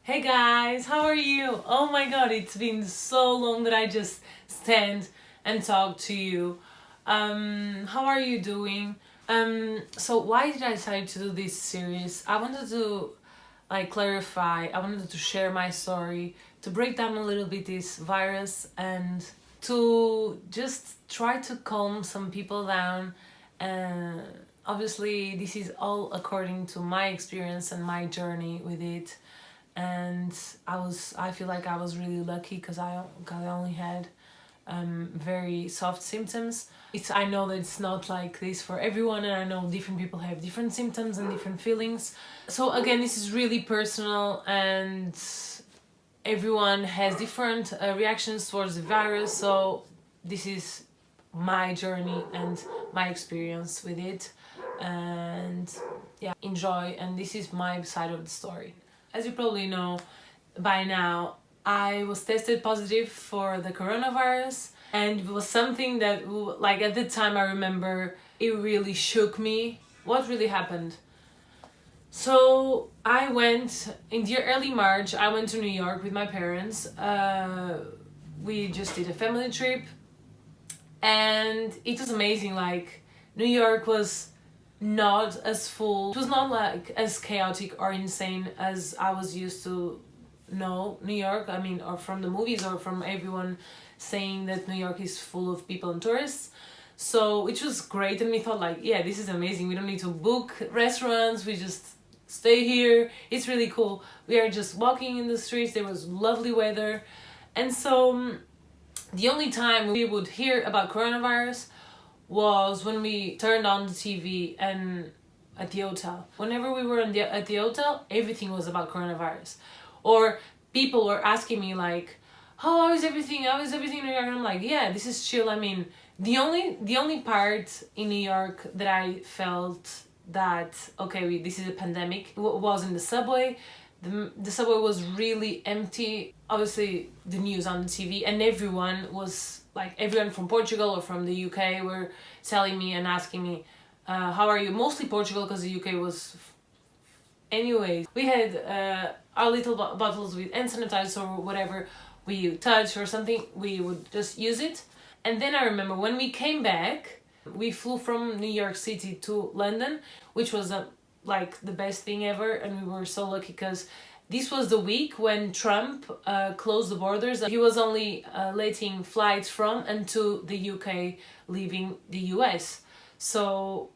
Hey guys, how are you? Oh my god, it's been so long that I just stand and talk to you. How are you doing? So why did I decide to do this series? I wanted to clarify, I wanted to share my story, to break down a little bit this virus and to just try to calm some people down. Uh, Obviously, this is all according to my experience and my journey with it, and I feel like I was really lucky because I only had very soft symptoms. I know that it's not like this for everyone, and I know different people have different symptoms and different feelings. So again, this is really personal, and everyone has different reactions towards the virus. So this is my journey and my experience with it, and yeah, enjoy. And this is my side of the story. As you probably know by now, I was tested positive for the coronavirus, and it was something that, like, at the time I remember it really shook me. What really happened? So I went in the early March. I went to New York with my parents. We just did a family trip, and it was amazing. Like, New York was not as full. It was not like as chaotic or insane as I was used to know New York. I mean, or from the movies or from everyone saying that New York is full of people and tourists. So which was great, and we thought, like, yeah, this is amazing. We don't need to book restaurants. We just stay here. It's really cool. We are just walking in the streets. There was lovely weather, and so the only time we would hear about coronavirus was when we turned on the TV and at the hotel. Whenever we were at the hotel, everything was about coronavirus. Or people were asking me, like, "Oh, how is everything? How is everything in New York?" And I'm like, "Yeah, this is chill." I mean, the only part in New York that I felt that, okay, this is a pandemic, was in the subway. The subway was really empty. Obviously, the news on the TV, and everyone from Portugal or from the UK were telling me and asking me, how are you? Mostly Portugal, because the UK was... Anyways, we had our little bottles with hand sanitizer or whatever we touch or something, we would just use it. And then I remember when we came back, we flew from New York City to London, which was the best thing ever, and we were so lucky because this was the week when Trump closed the borders. He was only letting flights from and to the UK, leaving the US. So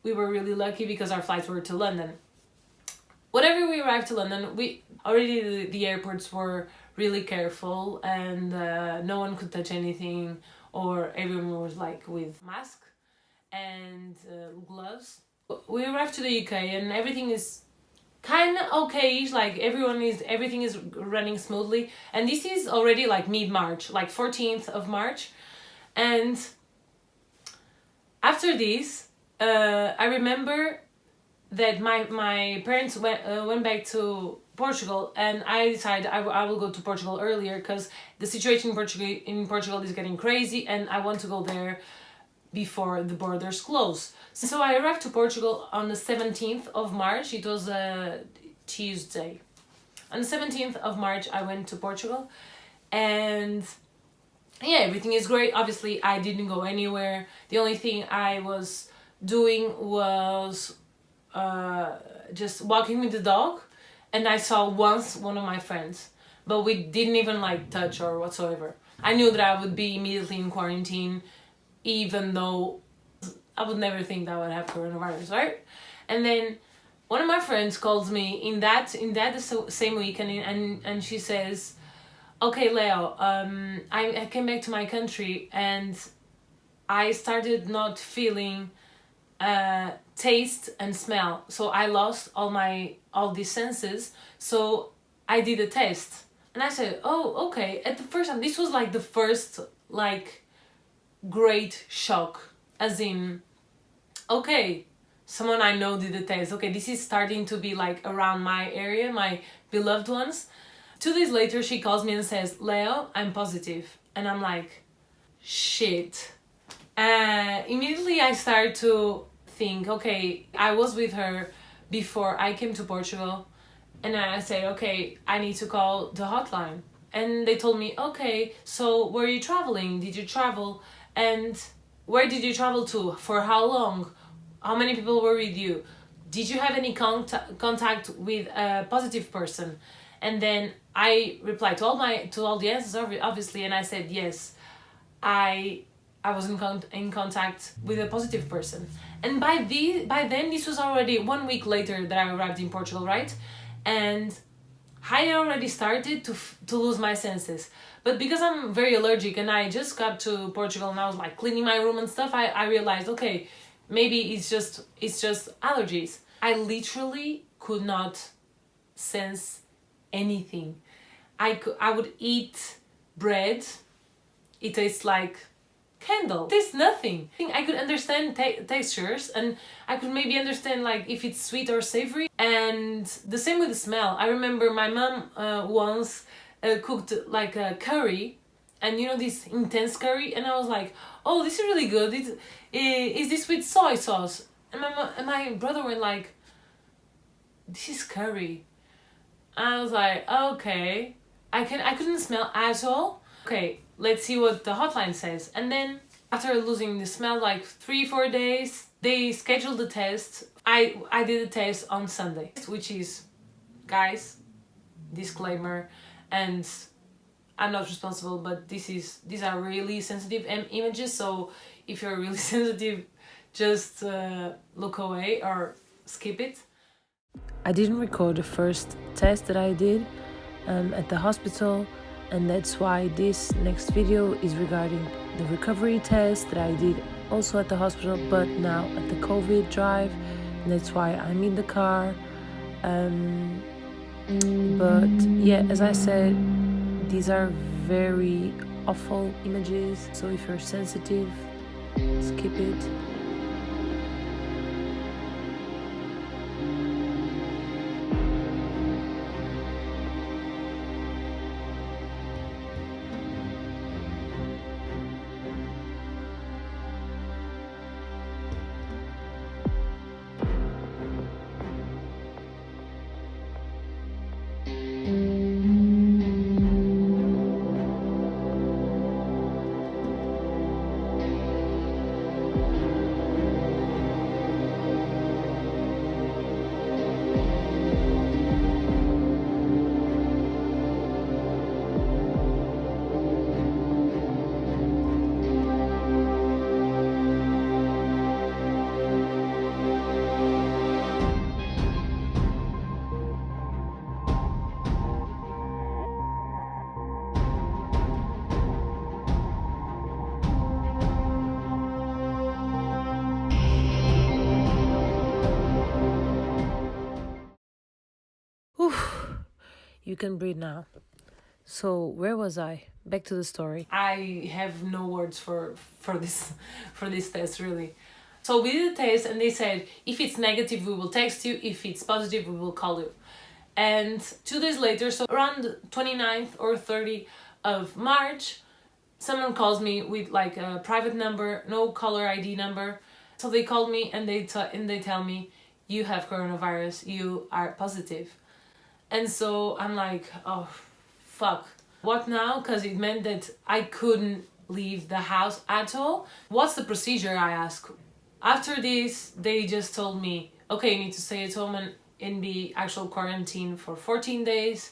we were really lucky because our flights were to London. Whenever we arrived to London, the airports were really careful, and no one could touch anything, or everyone was like with mask and gloves. We arrived to the UK and everything is kind of okay-ish, like everything is running smoothly, and this is already like mid-March, like 14th of March. And after this, I remember that my parents went back to Portugal, and I decided I will go to Portugal earlier because the situation in Portugal is getting crazy, and I want to go there before the borders close. So I arrived to Portugal on the 17th of March. It was a Tuesday. On the 17th of March, I went to Portugal, and yeah, everything is great. Obviously, I didn't go anywhere. The only thing I was doing was just walking with the dog, and I saw once one of my friends, but we didn't even touch or whatsoever. I knew that I would be immediately in quarantine, even though I would never think that I would have coronavirus, right? And then one of my friends calls me in that same week, and she says, "Okay, Leo, I came back to my country and I started not feeling taste and smell, so I lost all these senses, so I did a test." And I said, "Oh, okay." At the first time, this was the first great shock, as in, okay, someone I know did the test. Okay, this is starting to be around my area, my beloved ones. 2 days later, she calls me and says, "Leo, I'm positive." And I'm like, shit. Immediately I started to think, okay, I was with her before I came to Portugal, And then I said, okay, I need to call the hotline. And they told me, okay, so where are you traveling? Did you travel? And where did you travel to? For how long? How many people were with you? Did you have any contact with a positive person? And then I replied to all the answers, obviously, and I said yes. I was in contact with a positive person. And by then, this was already 1 week later that I arrived in Portugal, right? And I had already started to lose my senses. But because I'm very allergic and I just got to Portugal and I was like cleaning my room and stuff, I realized, okay, maybe it's just allergies. I literally could not sense anything. I would eat bread. It tastes like candle. It tastes nothing. I could understand textures, and I could maybe understand like if it's sweet or savory. And the same with the smell. I remember my mom once cooked like a curry, and you know, this intense curry, and I was like, oh, this is really good. Is this with soy sauce? And my brother went like, this is curry. I was like, okay. I couldn't smell at all. Okay, let's see what the hotline says. And then after losing the smell like 3-4 days, they scheduled the test. I did the test on Sunday, which is, guys, disclaimer, and I'm not responsible, but these are really sensitive images, so if you're really sensitive, just look away or skip it. I didn't record the first test that I did at the hospital, and that's why this next video is regarding the recovery test that I did also at the hospital, but now at the COVID drive, and that's why I'm in the car. But yeah, as I said, these are very awful images, so if you're sensitive, skip it. You can breathe now. So where was I? Back to the story. I have no words for this test, really. So we did the test, and they said if it's negative we will text you, if it's positive we will call you. And 2 days later, so around 29th or 30th of March, someone calls me with like a private number, no caller ID number. So they called me and they tell me, you have coronavirus, you are positive. And so I'm like, oh, fuck. What now? Because it meant that I couldn't leave the house at all. What's the procedure, I asked. After this, they just told me, okay, you need to stay at home and in the actual quarantine for 14 days.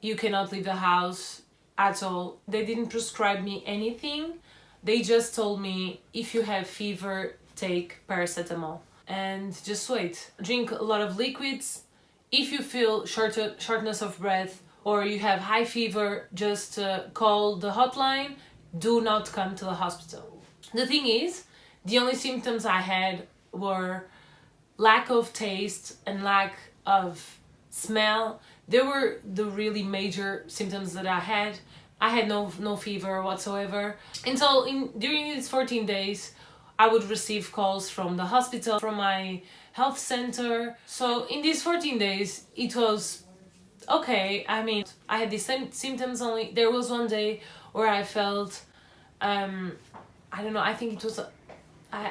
You cannot leave the house at all. They didn't prescribe me anything. They just told me, if you have fever, take paracetamol and just wait. Drink a lot of liquids. If you feel shortness of breath or you have high fever, just call the hotline. Do not come to the hospital. The thing is, the only symptoms I had were lack of taste and lack of smell. They were the really major symptoms that I had. I had no fever whatsoever. And so during these 14 days, I would receive calls from the hospital, from my health center. So in these 14 days, it was okay. I mean, I had the same symptoms, only there was one day where I felt, I don't know, I think it was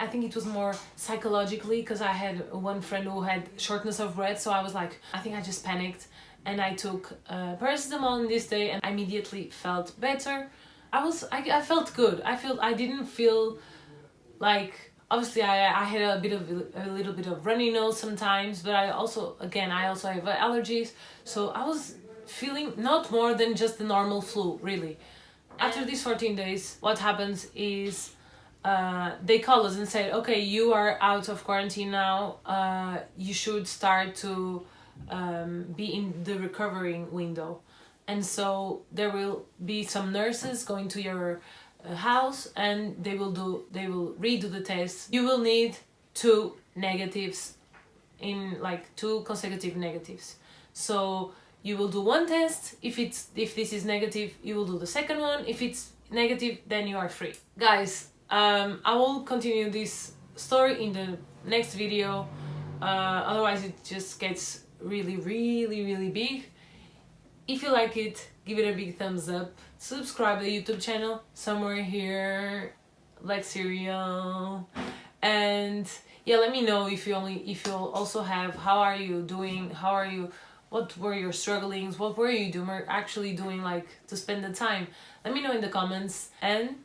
I think it was more psychologically, because I had one friend who had shortness of breath, so I was like, I think I just panicked, and I took paracetamol on this day, and I immediately felt better. I felt good. I didn't feel like, obviously I had a little bit of runny nose sometimes, but I also have allergies, so I was feeling not more than just the normal flu, really. After these 14 days, what happens is they call us and say, okay, you are out of quarantine now, you should start to be in the recovering window. And so there will be some nurses going to your house, and they will redo the test. You will need 2 negatives, in like 2 consecutive negatives. So you will do one test. If this is negative, you will do the second one. If it's negative, then you are free. Guys, I will continue this story in the next video. Otherwise it just gets really, really, really big. If you like it, give it a big thumbs up. Subscribe to the YouTube channel, somewhere here, like cereal. And yeah, let me know if you also have, how are you doing? What were your strugglings? What were you actually doing, like, to spend the time? Let me know in the comments, and